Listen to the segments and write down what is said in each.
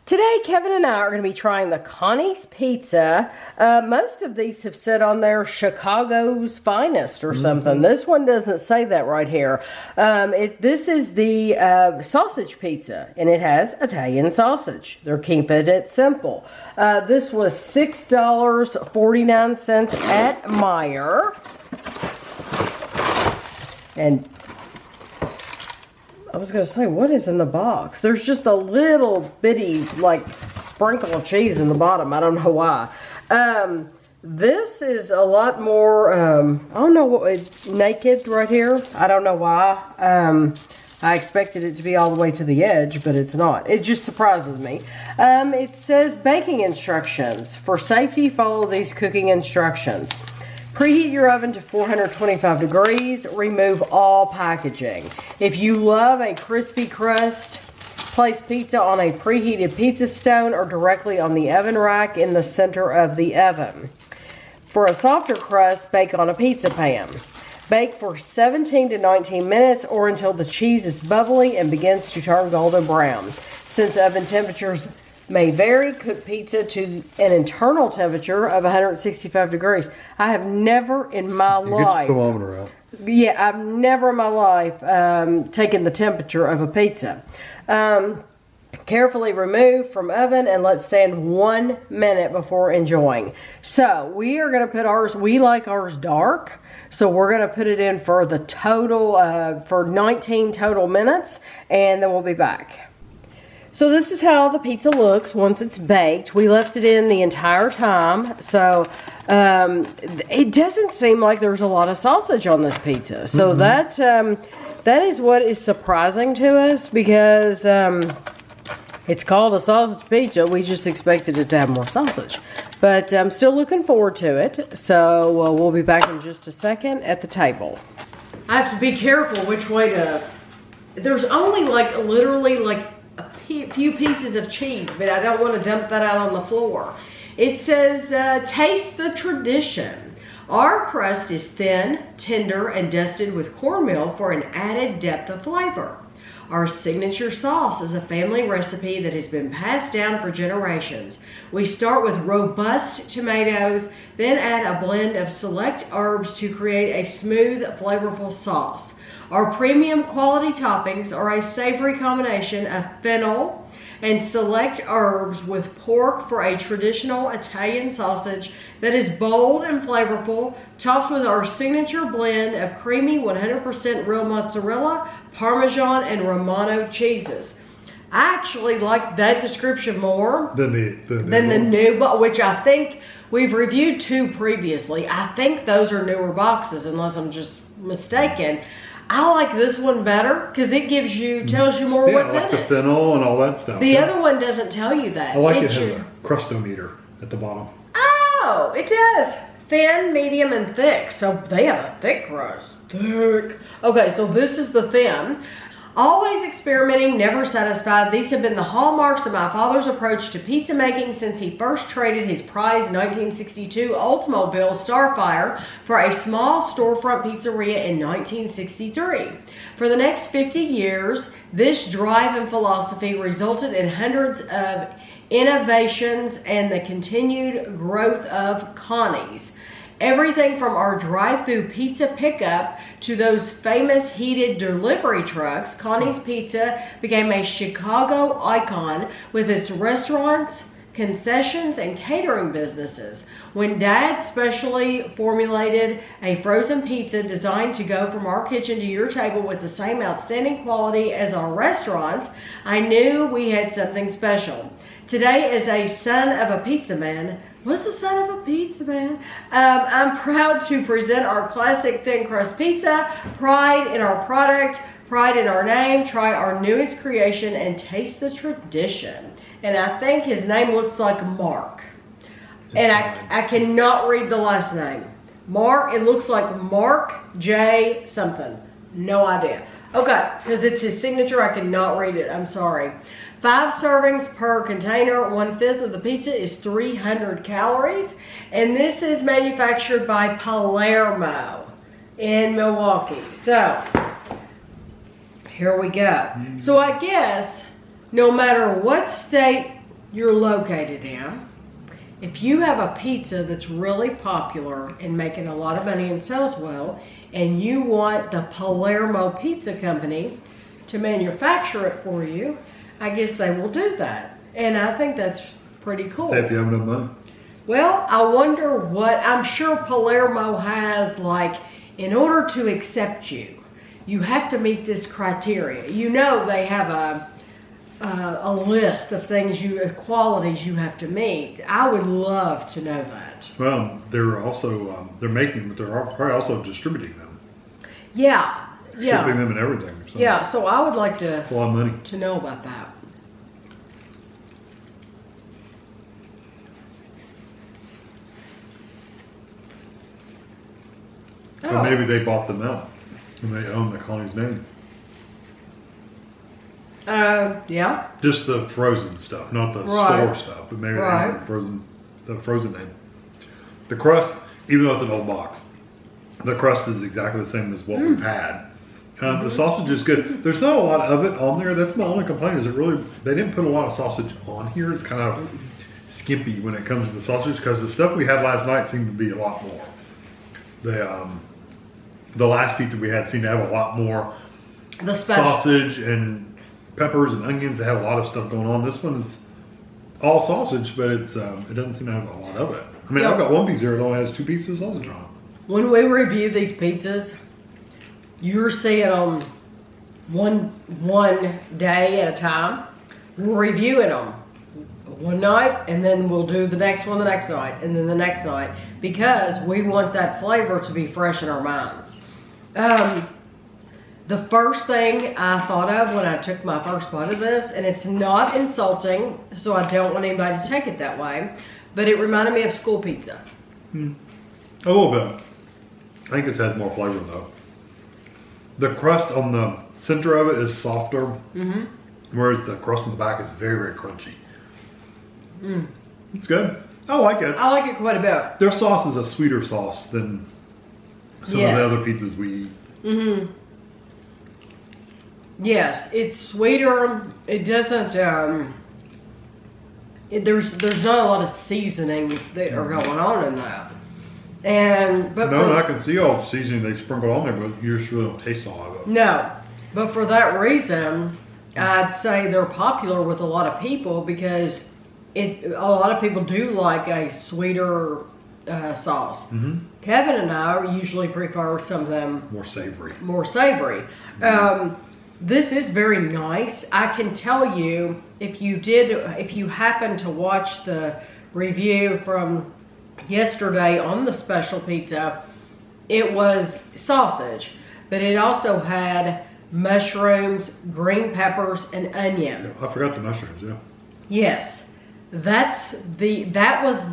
Today, Kevin and I are going to be trying the Connie's Pizza. Most of these have said on there Chicago's finest or something. This one doesn't say that right here. This is the sausage pizza, and it has Italian sausage. They're keeping it simple. This was $6.49 at Meijer. And I was going to say, what is in the box? There's just a little bitty, like, sprinkle of cheese in the bottom. I don't know why. This is a lot more, I don't know what, it's naked right here. I don't know why. I expected it to be all the way to the edge, but it's not. It just surprises me. It says baking instructions. For safety, follow these cooking instructions. Preheat your oven to 425 degrees. Remove all packaging. If you love a crispy crust, place pizza on a preheated pizza stone or directly on the oven rack in the center of the oven. For a softer crust, bake on a pizza pan. Bake for 17 to 19 minutes or until the cheese is bubbly and begins to turn golden brown. Since oven temperatures may vary, cook pizza to an internal temperature of 165 degrees. I have never in my life... Get your thermometer out. Yeah, I've never in my life taken the temperature of a pizza. Carefully remove from oven and let stand 1 minute before enjoying. So, we are going to put ours, we like ours dark. So we're going to put it in for the total, for 19 total minutes, and then we'll be back. So this is how the pizza looks once it's baked. We left it in the entire time. So it doesn't seem like there's a lot of sausage on this pizza. So that is what is surprising to us, because it's called a sausage pizza. We just expected it to have more sausage. But I'm still looking forward to it. So we'll be back in just a second at the table. I have to be careful which way to... There's only like literally like a few pieces of cheese, but I don't want to dump that out on the floor. It says, taste the tradition. Our crust is thin, tender, and dusted with cornmeal for an added depth of flavor. Our signature sauce is a family recipe that has been passed down for generations. We start with robust tomatoes, then add a blend of select herbs to create a smooth, flavorful sauce. Our premium quality toppings are a savory combination of fennel and select herbs with pork for a traditional Italian sausage that is bold and flavorful, topped with our signature blend of creamy 100% real mozzarella, Parmesan, and Romano cheeses. I actually like that description more than the new, which I think we've reviewed 2 previously. I think those are newer boxes, unless I'm just mistaken. I like this one better because it tells you more what's in it. The fennel and all that stuff. The other one doesn't tell you that. I like it has a crustometer at the bottom. Oh, it does. Thin, medium, and thick. So they have a thick crust. Thick. Okay, so this is the thin. Always experimenting, never satisfied. These have been the hallmarks of my father's approach to pizza making since he first traded his prized 1962 Oldsmobile Starfire for a small storefront pizzeria in 1963. For the next 50 years, this drive and philosophy resulted in hundreds of innovations and the continued growth of Connie's. Everything from our drive-through pizza pickup to those famous heated delivery trucks, Connie's Pizza became a Chicago icon with its restaurants, concessions, and catering businesses. When Dad specially formulated a frozen pizza designed to go from our kitchen to your table with the same outstanding quality as our restaurants, I knew we had something special. Today, as a son of a pizza man, I'm proud to present our classic thin crust pizza. Pride in our product, pride in our name. Try our newest creation and taste the tradition. And I think his name looks like Mark. And I cannot read the last name. Mark, it looks like Mark J something. No idea. Okay, because it's his signature, I cannot read it. I'm sorry. 5 servings per container. 1/5 of the pizza is 300 calories. And this is manufactured by Palermo in Milwaukee. So, here we go. So I guess no matter what state you're located in. If you have a pizza that's really popular and making a lot of money and sells well, and you want the Palermo Pizza Company to manufacture it for you, I guess they will do that. And I think that's pretty cool. Say if you have enough money. Well, I wonder what, I'm sure Palermo has, like, in order to accept you, you have to meet this criteria. You know they have a list of things, qualities you have to meet. I would love to know that. Well, they're also, they're making, but they're probably also distributing them. Yeah. Yeah. Shipping them and everything. So Yeah, so I would like to, it's a lot of money. to know about that. Or maybe they bought them out and they own the Connie's name. Yeah. Just the frozen stuff, not the store stuff, but maybe they own the frozen name. The crust, even though it's an old box, the crust is exactly the same as what we've had. The sausage is good. There's not a lot of it on there. That's my only complaint. Is it really? They didn't put a lot of sausage on here. It's kind of skimpy when it comes to the sausage because the stuff we had last night seemed to be a lot more. The last pizza we had seemed to have a lot more sausage and peppers and onions. They have a lot of stuff going on. This one is all sausage, but it doesn't seem to have a lot of it. I mean, I've got one pizza that only has 2 pieces of sausage on it. When we review these pizzas, you're seeing them one day at a time. We're reviewing them one night, and then we'll do the next one the next night, and then the next night, because we want that flavor to be fresh in our minds. The first thing I thought of when I took my first bite of this, and it's not insulting, so I don't want anybody to take it that way, but it reminded me of school pizza. A little bit. I think it has more flavor though. The crust on the center of it is softer, whereas the crust on the back is very, very crunchy. It's good. I like it. I like it quite a bit. Their sauce is a sweeter sauce than some of the other pizzas we eat. Yes, it's sweeter. It doesn't. There's not a lot of seasonings that are going on in that. But I can see all the seasoning they sprinkled on there, but you just really don't taste all of it. No, but for that reason, I'd say they're popular with a lot of people because a lot of people do like a sweeter sauce. Kevin and I usually prefer some of them more savory. This is very nice. I can tell you, if you happen to watch the review from yesterday on the special pizza, it was sausage, but it also had mushrooms, green peppers, and onion. I forgot the mushrooms. Yeah. Yes, that was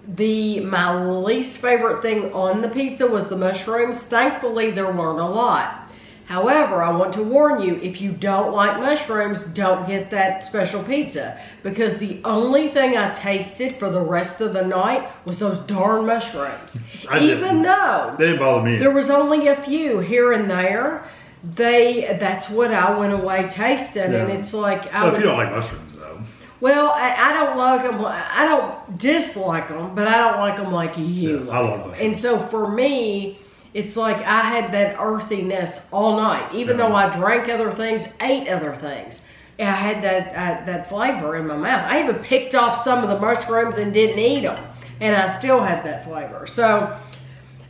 my least favorite thing on the pizza was the mushrooms. Thankfully, there weren't a lot. However, I want to warn you, if you don't like mushrooms, don't get that special pizza. Because the only thing I tasted for the rest of the night was those darn mushrooms. Even though they didn't bother me. There was only a few here and there. That's what I went away tasting. And it's like... if you don't like mushrooms, though. Well, I don't like them. I don't dislike them, but I don't like them like you like. I love mushrooms. And so for me... It's like I had that earthiness all night. Even though I drank other things, ate other things. I had that flavor in my mouth. I even picked off some of the mushrooms and didn't eat them. And I still had that flavor. So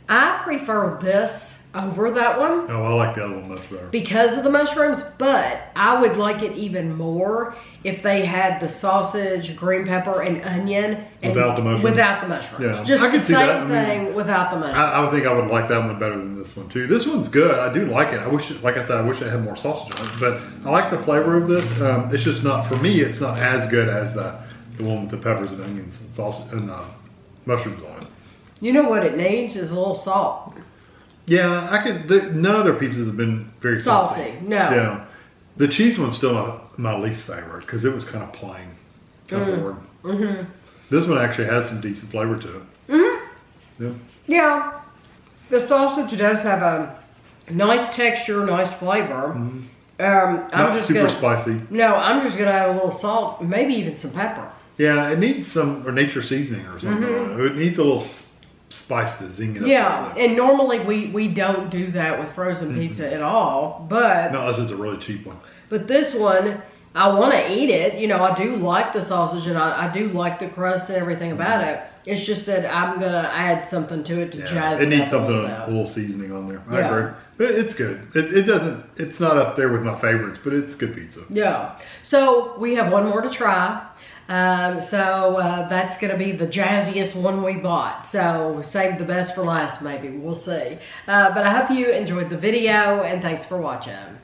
I prefer this over that one. Oh, I like the other one much better. Because of the mushrooms, but I would like it even more if they had the sausage, green pepper, and onion. Without the mushrooms? Without the mushrooms. Yeah. Just I can the see that. same thing without the mushrooms. I would think I would like that one better than this one too. This one's good. I do like it. I wish, like I said, I wish I had more sausage on it. But I like the flavor of this. It's just not, for me, it's not as good as the one with the peppers and onions and sausage and mushrooms on it. You know what it needs is a little salt. Yeah, none of their pizzas have been very salty. No. Yeah. The cheese one's still my least favorite because it was kind of plain. Kind of boring. This one actually has some decent flavor to it. Yeah. Yeah. The sausage does have a nice texture, nice flavor. Not super spicy. No, I'm just gonna add a little salt, maybe even some pepper. Yeah, it needs some or nature seasoning or something. It needs a little spice to zing it up. Yeah, and normally we don't do that with frozen pizza at all, but not unless it's a really cheap one. But this one, I want to eat it. You know, I do like the sausage and I do like the crust and everything about it. It's just that I'm going to add something to it to jazz it up. It needs something, a little seasoning on there. I agree. But it's good. It's not up there with my favorites, but it's good pizza. Yeah. So we have one more to try. That's going to be the jazziest one we bought. So save the best for last, maybe. We'll see. But I hope you enjoyed the video, and thanks for watching.